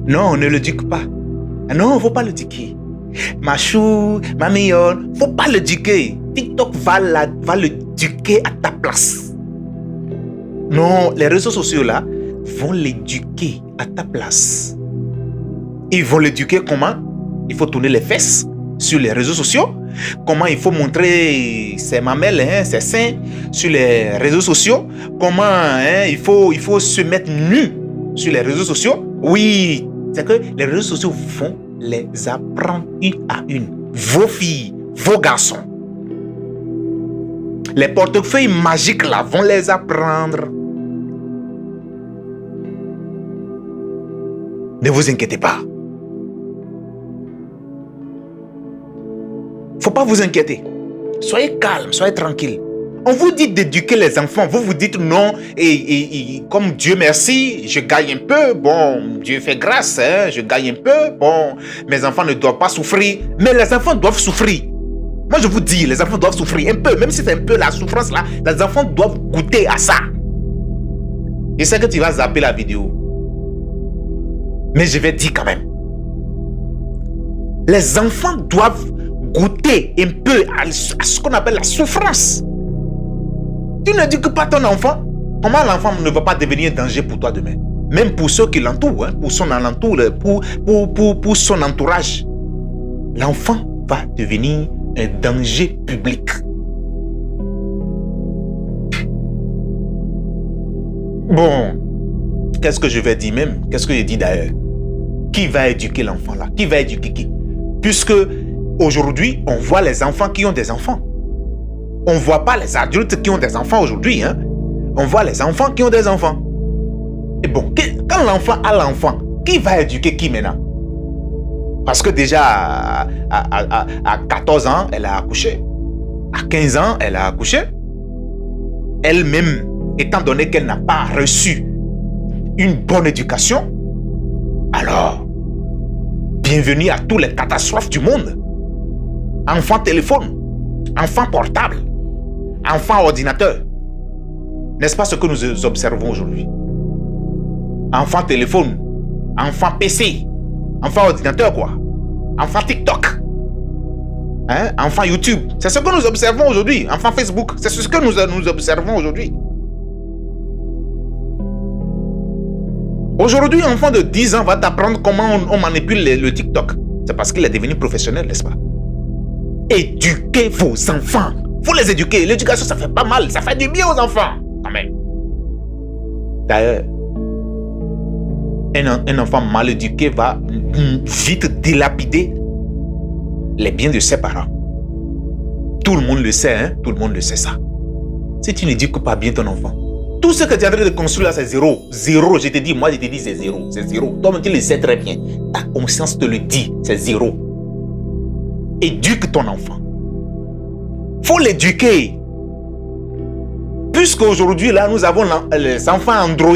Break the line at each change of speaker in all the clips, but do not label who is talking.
Non, ne le duque pas. Non, il ne faut pas le duquer. Ma chou, ma mignonne, faut pas le duquer. TikTok va le duquer à ta place. Non, les réseaux sociaux là vont l'éduquer à ta place. Ils vont l'éduquer comment? Il faut tourner les fesses sur les réseaux sociaux. Comment il faut montrer ses mamelles, ses seins sur les réseaux sociaux. Comment il faut se mettre nu sur les réseaux sociaux. Oui, c'est que les réseaux sociaux vont les apprendre une à une. Vos filles, vos garçons. Les portefeuilles magiques là vont les apprendre. Ne vous inquiétez pas. Faut pas vous inquiéter. Soyez calme, soyez tranquille. On vous dit d'éduquer les enfants. Vous vous dites non. Et comme Dieu merci, je gagne un peu. Bon, Dieu fait grâce. Je gagne un peu. Bon, mes enfants ne doivent pas souffrir. Mais les enfants doivent souffrir. Moi, je vous dis, les enfants doivent souffrir un peu. Même si c'est un peu la souffrance là, les enfants doivent goûter à ça. Je sais que tu vas zapper la vidéo. Mais je vais dire quand même. Les enfants doivent goûter un peu à ce qu'on appelle la souffrance. Tu ne dis que pas ton enfant. Comment l'enfant ne va pas devenir un danger pour toi demain? Même pour ceux qui l'entourent, pour son alentour, pour son entourage. L'enfant va devenir un danger public. Bon, qu'est-ce que je vais dire même? Qu'est-ce que je dis d'ailleurs? Qui va éduquer l'enfant là? Qui va éduquer qui? Puisque aujourd'hui, on voit les enfants qui ont des enfants. On ne voit pas les adultes qui ont des enfants aujourd'hui. On voit les enfants qui ont des enfants. Et bon, quand l'enfant a l'enfant, qui va éduquer qui maintenant? Parce que déjà, à 14 ans, elle a accouché. À 15 ans, elle a accouché. Elle-même, étant donné qu'elle n'a pas reçu une bonne éducation, alors, bienvenue à toutes les catastrophes du monde. Enfant téléphone, enfant portable, enfant ordinateur. N'est-ce pas ce que nous observons aujourd'hui? Enfant téléphone, enfant PC, enfant ordinateur quoi. Enfant TikTok, enfant YouTube. C'est ce que nous observons aujourd'hui. Enfant Facebook, c'est ce que nous observons aujourd'hui. Aujourd'hui, un enfant de 10 ans va t'apprendre comment on manipule le TikTok. C'est parce qu'il est devenu professionnel, n'est-ce pas? Éduquez vos enfants. Il faut les éduquer. L'éducation, ça fait pas mal. Ça fait du bien aux enfants, quand même. D'ailleurs, un enfant mal éduqué va vite dilapider les biens de ses parents. Tout le monde le sait, Tout le monde le sait ça. Si tu n'éduques pas bien ton enfant, tout ce que tu es en train de construire là, c'est zéro. Zéro, je te dis, c'est zéro. C'est zéro. Toi-même, tu le sais très bien. Ta conscience te le dit, c'est zéro. Éduque ton enfant. Faut l'éduquer. Puisqu'aujourd'hui, là, nous avons les enfants Android.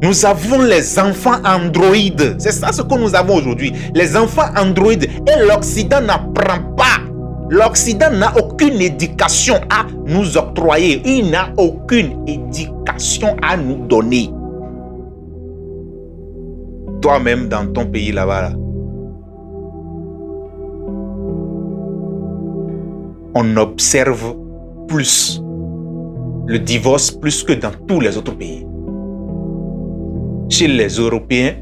Nous avons les enfants Android. C'est ça ce que nous avons aujourd'hui. Les enfants Android. Et l'Occident n'apprend pas. L'Occident n'a aucune éducation à nous octroyer. Il n'a aucune éducation à nous donner. Toi-même, dans ton pays là-bas, on observe plus le divorce plus que dans tous les autres pays. Chez les Européens,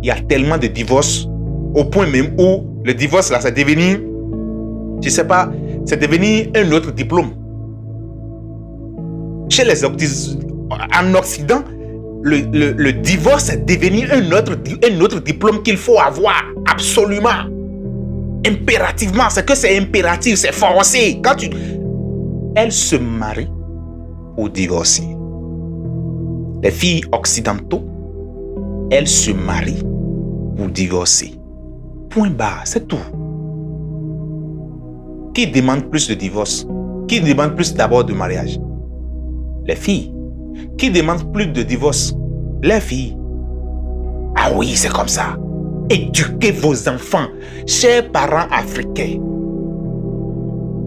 il y a tellement de divorces au point même où le divorce là, c'est devenu, je sais pas, c'est devenu un autre diplôme. Chez les en Occident, le divorce est devenu un autre diplôme qu'il faut avoir absolument. Impérativement, c'est que c'est impératif, c'est forcé. Quand elle se marie pour divorcer. Les filles occidentaux, elles se marient pour divorcer. Point barre, c'est tout. Qui demande plus de divorce? Qui demande plus d'abord de mariage? Les filles. Qui demande plus de divorce? Les filles. Ah oui, c'est comme ça. Éduquez vos enfants. Chers parents africains,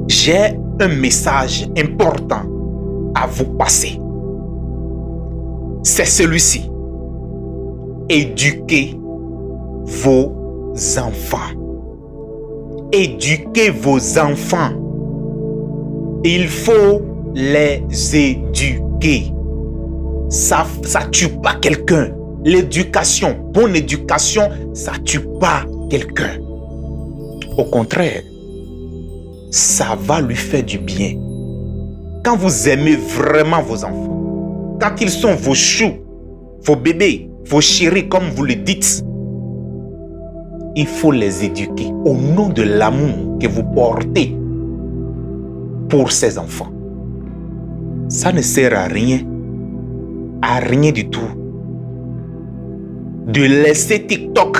j'ai un message important à vous passer. C'est celui-ci. Éduquez vos enfants. Éduquez vos enfants. Il faut les éduquer. Ça tue pas quelqu'un. L'éducation, bonne éducation, ça tue pas quelqu'un. Au contraire, ça va lui faire du bien. Quand vous aimez vraiment vos enfants, quand ils sont vos choux, vos bébés, vos chéris, comme vous le dites, il faut les éduquer au nom de l'amour que vous portez pour ces enfants. Ça ne sert à rien du tout, de laisser TikTok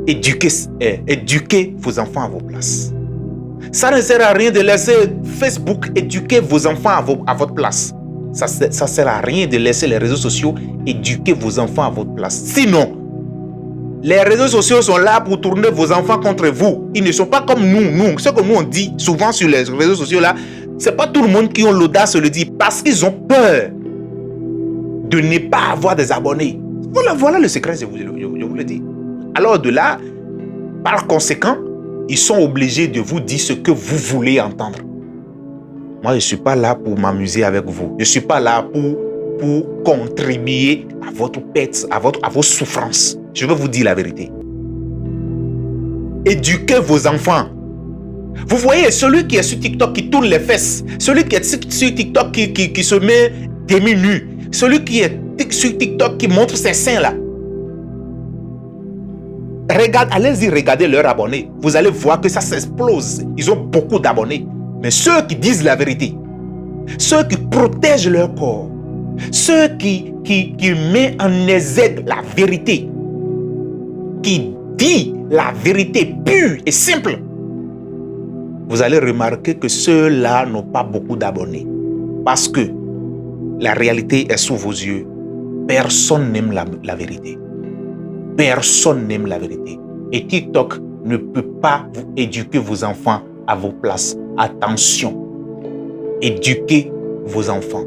éduquer vos enfants à vos places. Ça ne sert à rien de laisser Facebook éduquer vos enfants à votre place. Ça sert à rien de laisser les réseaux sociaux éduquer vos enfants à votre place. Sinon, les réseaux sociaux sont là pour tourner vos enfants contre vous. Ils ne sont pas comme nous. Ce que nous on dit souvent sur les réseaux sociaux là, c'est pas tout le monde qui a l'audace de le dire parce qu'ils ont peur de ne pas avoir des abonnés. Voilà le secret, je vous le dis. Alors de là, par conséquent, ils sont obligés de vous dire ce que vous voulez entendre. Moi, je ne suis pas là pour m'amuser avec vous. Je ne suis pas là pour contribuer à votre perte, à vos souffrances. Je veux vous dire la vérité. Éduquez vos enfants. Vous voyez, celui qui est sur TikTok qui tourne les fesses, celui qui est sur TikTok qui se met demi-nu, celui qui est sur TikTok qui montre ses seins là. Allez-y regarder leurs abonnés. Vous allez voir que ça s'explose. Ils ont beaucoup d'abonnés. Mais ceux qui disent la vérité, ceux qui protègent leur corps, ceux qui mettent en exergue la vérité, qui dit la vérité pure et simple, vous allez remarquer que ceux-là n'ont pas beaucoup d'abonnés. Parce que la réalité est sous vos yeux. Personne n'aime la vérité. Personne n'aime la vérité. Et TikTok ne peut pas vous éduquer vos enfants à vos places. Attention. Éduquez vos enfants.